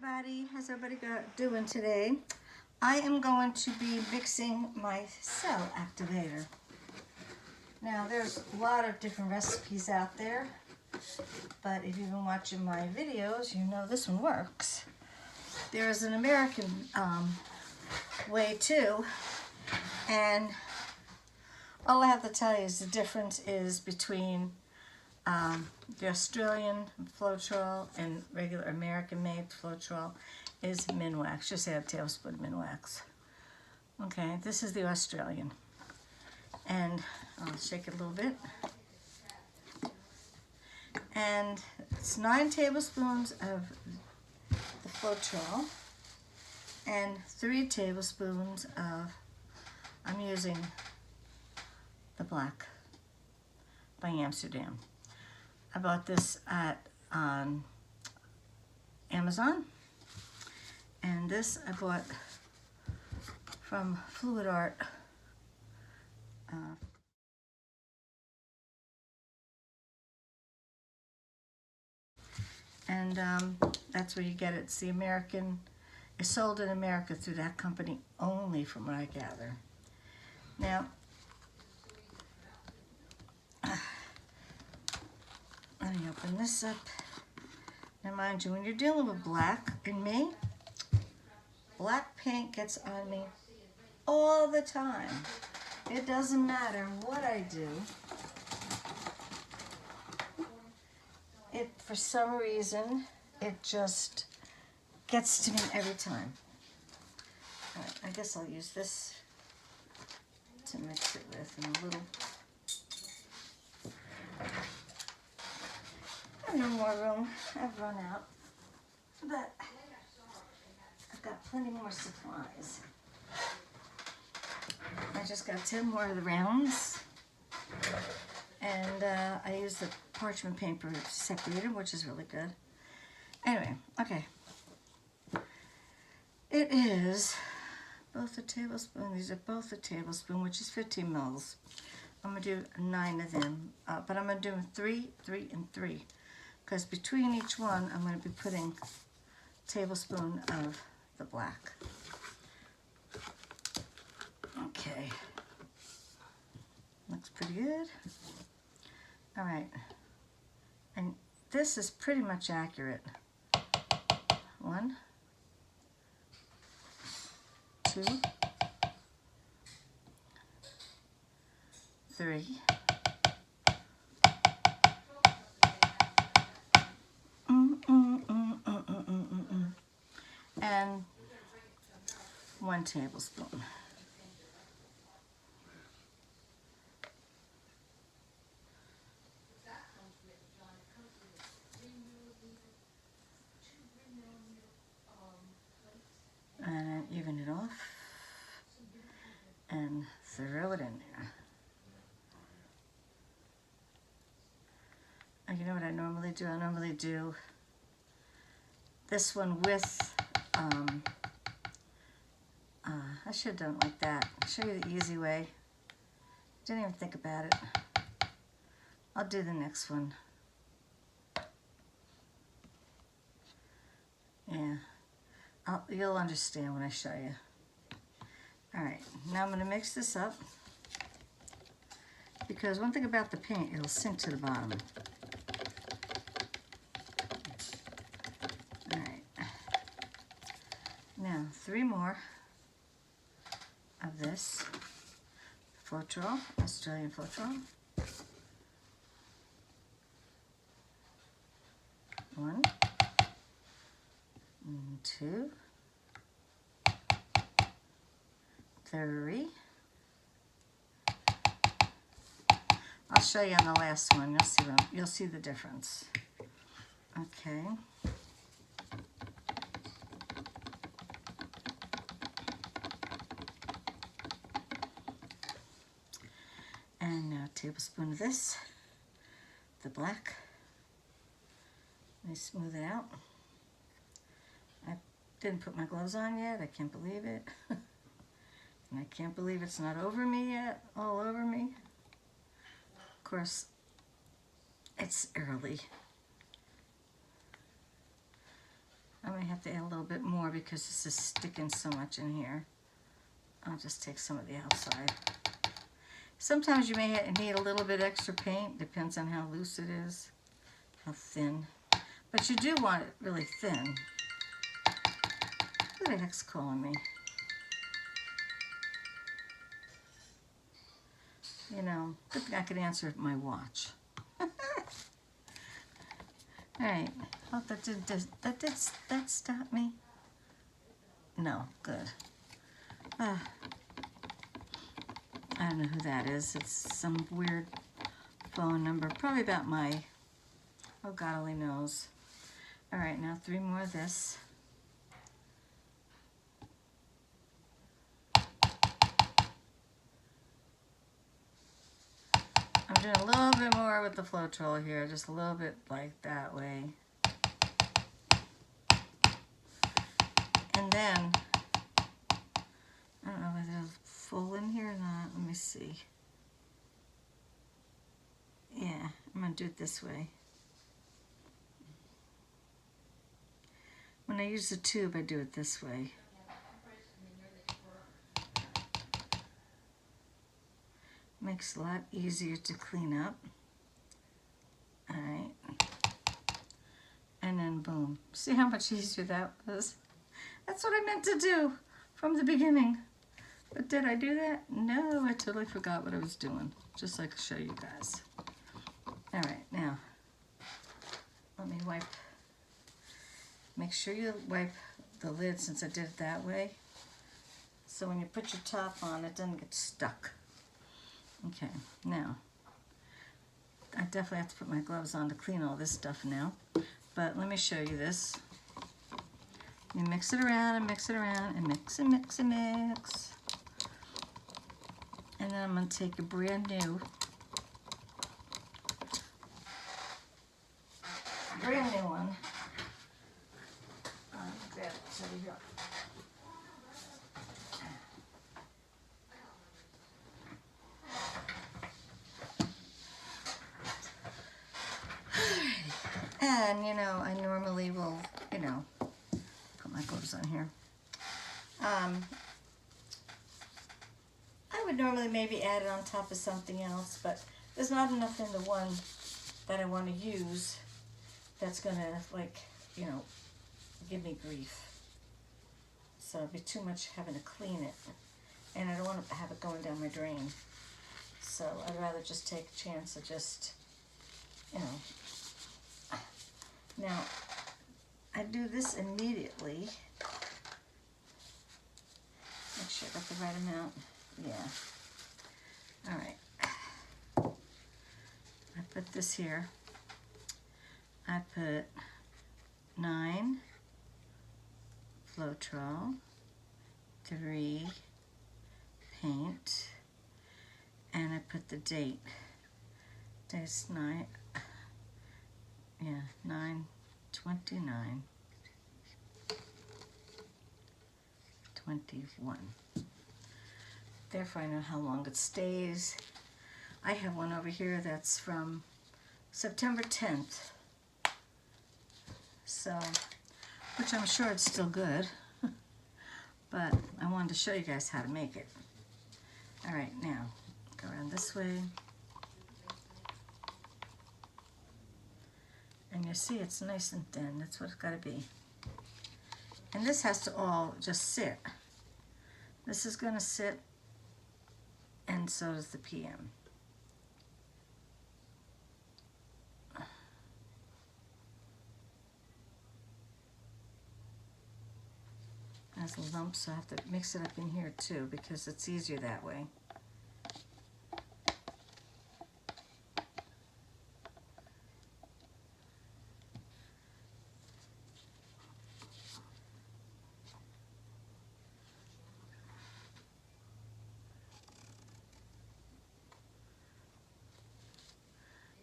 everybody. How's everybody doing today? I am going to be mixing my cell activator. Now there's a lot of different recipes out there, but if you've been watching my videos, you know this one works. There is an American way too, and all I have to tell you is the difference is between the Australian Floetrol and regular American-made Floetrol is Minwax. Just add a tablespoon of Minwax. Okay, this is the Australian. And I'll shake it a little bit. And it's 9 tablespoons of the Floetrol and 3 tablespoons of, I'm using the black by Amsterdam. I bought this at Amazon, and this I bought from Fluid Art. That's where you get it. It's the American. It's sold in America through that company only, from what I gather. Now, let me open this up. Now mind you, when you're dealing with black, and me, black paint gets on me all the time. It doesn't matter what I do. For some reason, it just gets to me every time. All right, I guess I'll use this to mix it with in a little. I have no more room. I've run out, but I've got plenty more supplies. I just got 10 more of the rounds, and I used the parchment paper separator, which is really good. Anyway, okay. It is both a tablespoon. These are both a tablespoon, which is 15 mils. I'm gonna do 9 of them, but I'm gonna do 3, 3, and 3. Because between each one, I'm going to be putting a tablespoon of the black. Okay. Looks pretty good. All right. And this is pretty much accurate. 1, 2, 3. And 1 tablespoon. And even it off and throw it in there. And you know what I normally do? I normally do this one with, I should have done it like that. I'll show you the easy way. Didn't even think about it. I'll do the next one. Yeah, you'll understand when I show you. All right, now I'm gonna mix this up, because one thing about the paint, it'll sink to the bottom. All right, now 3 more of this Floetrol, Australian Floetrol. 1, 2, 3. I'll show you on the last one. You'll see the difference. Okay. And now a tablespoon of this, the black. Let me smooth it out. I didn't put my gloves on yet. I can't believe it. And I can't believe it's not over me yet, all over me. Of course, it's early. I may have to add a little bit more because this is sticking so much in here. I'll just take some of the outside. Sometimes you may need a little bit extra paint, depends on how loose it is, how thin. But you do want it really thin. Who the heck's calling me? You know, good thing I could answer my watch. All right, oh, that stop me? No, good. I don't know who that is. It's some weird phone number, probably about my, oh God only knows. All right, now 3 more of this. I'm doing a little bit more with the Floetrol here, just a little bit like that way. And then, I don't know whether it's full in here or not. Let me see. Yeah, I'm going to do it this way. When I use the tube, I do it this way. Makes it a lot easier to clean up. All right. And then boom. See how much easier that was? That's what I meant to do from the beginning. But did I do that? No, I totally forgot what I was doing. Just like to show you guys. All right, now, let me wipe. Make sure you wipe the lid since I did it that way. So when you put your top on, it doesn't get stuck. Okay, now, I definitely have to put my gloves on to clean all this stuff now. But let me show you this. You mix it around and mix it around and mix and mix and mix. And then I'm going to take a brand new one. Grab it, so we go. And, you know, I normally will, you know, put my gloves on here. I would normally maybe add it on top of something else, but there's not enough in the one that I want to use that's going to, like, you know, give me grief. So it'd be too much having to clean it. And I don't want to have it going down my drain. So I'd rather just take a chance of just, you know. Now, I do this immediately. Make sure I got the right amount. Yeah. All right. I put this here. I put 9 Floetrol, 3 paint, and I put the date. Date's 9. Yeah, 9/29/21. Therefore, I know how long it stays. I have one over here that's from September 10th. So, which I'm sure it's still good. But I wanted to show you guys how to make it. All right, now, go around this way. And you see it's nice and thin. That's what it's got to be. And this has to all just sit. This is going to sit, and so does the PM. There's lumps, so I have to mix it up in here too because it's easier that way.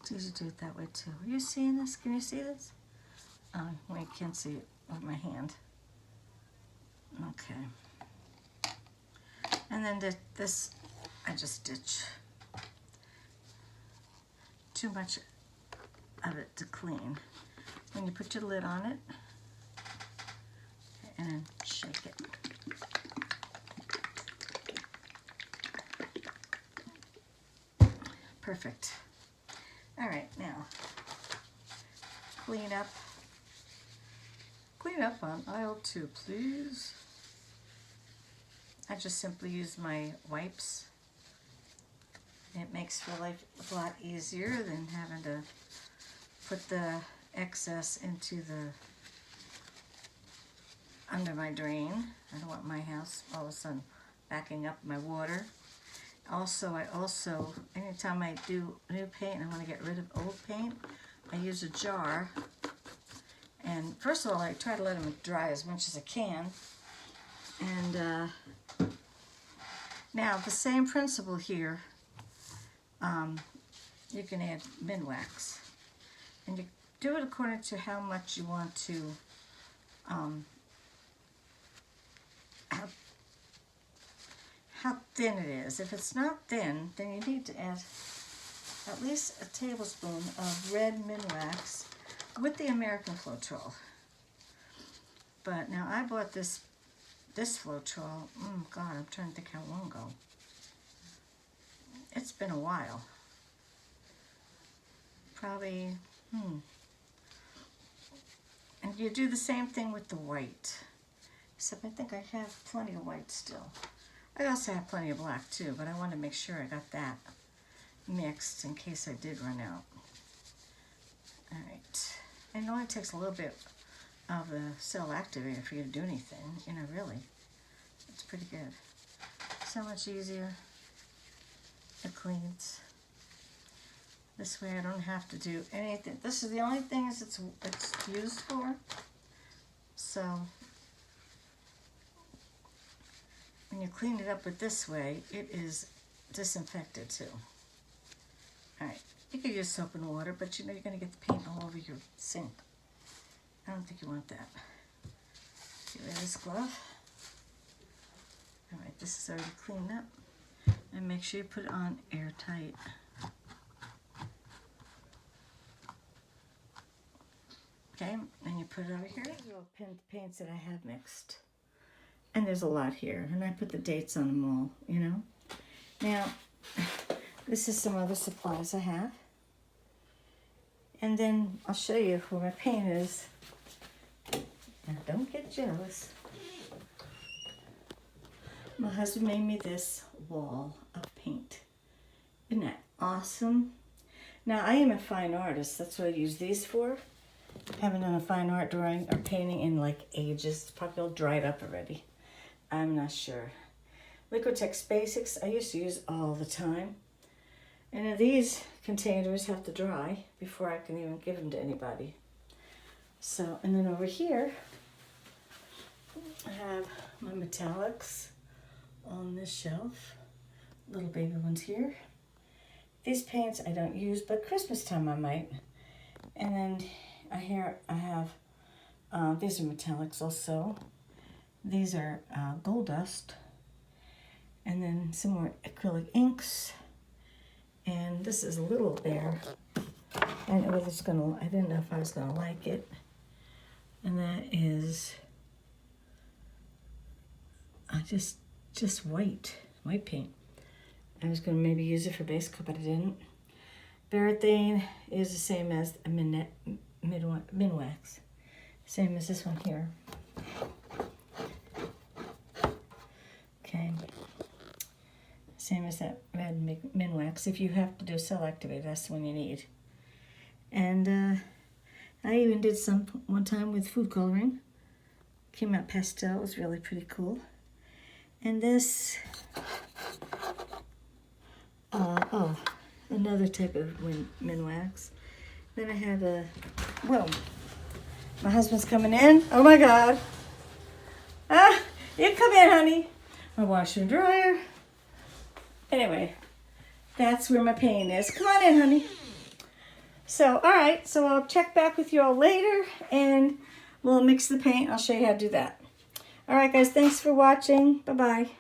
It's easy to do it that way too. Are you seeing this? Can you see this? Oh, well, you can't see it with my hand. Okay. And then this, I just ditch. Too much of it to clean. When you put your lid on it, perfect. All right, now clean up on aisle 2, please. I just simply use my wipes. It makes your life a lot easier than having to put the excess into the under my drain. I don't want my house all of a sudden backing up my water. Also, anytime I do new paint and I want to get rid of old paint, I use a jar. And first of all, I try to let them dry as much as I can. And now the same principle here. You can add Minwax. And you do it according to how much you want to how thin it is. If it's not thin, then you need to add at least a tablespoon of red Minwax with the American Floetrol. But now I bought this Floetrol, God, I'm trying to think how long ago. It's been a while. Probably, And you do the same thing with the white. Except I think I have plenty of white still. I also have plenty of black too, but I want to make sure I got that mixed in case I did run out. All right. And it only takes a little bit of the cell activator for you to do anything, really. It's pretty good. So much easier. It cleans. This way I don't have to do anything. This is the only thing it's used for. So when you clean it up with this way, it is disinfected too. All right, you could use soap and water, but you're going to get the paint all over your sink. I don't think you want that. Get rid of this glove. All right, this is already cleaned up. And make sure you put it on airtight. Okay, and you put it over here. These are all paints that I have mixed. And there's a lot here, and I put the dates on them all, Now, this is some other supplies I have. And then I'll show you where my paint is. Now, don't get jealous. My husband made me this wall of paint. Isn't that awesome? Now, I am a fine artist. That's what I use these for. I haven't done a fine art drawing or painting in like ages. It's probably all dried up already. I'm not sure. Liquitex Basics, I used to use all the time. And these containers have to dry before I can even give them to anybody. So, and then over here, I have my metallics on this shelf. Little baby ones here. These paints I don't use, but Christmas time I might. And then I have, these are metallics also. These are gold dust. And then some more acrylic inks. And this is a little bear. I didn't know if I was gonna like it. And that is just white paint. I was gonna maybe use it for base coat, but I didn't. Varathane is the same as a Minwax. Same as this one here. Okay. Same as that red Minwax. If you have to do cell activator, that's the one you need. And I even did some one time with food coloring. Came out pastel. It was really pretty cool. And this, another type of Minwax. Then I have my husband's coming in. Oh my God. You come in, honey. My washer and dryer. Anyway, that's where my paint is. Come on in, honey. So, all right. So I'll check back with you all later, and we'll mix the paint. I'll show you how to do that. All right, guys. Thanks for watching. Bye-bye.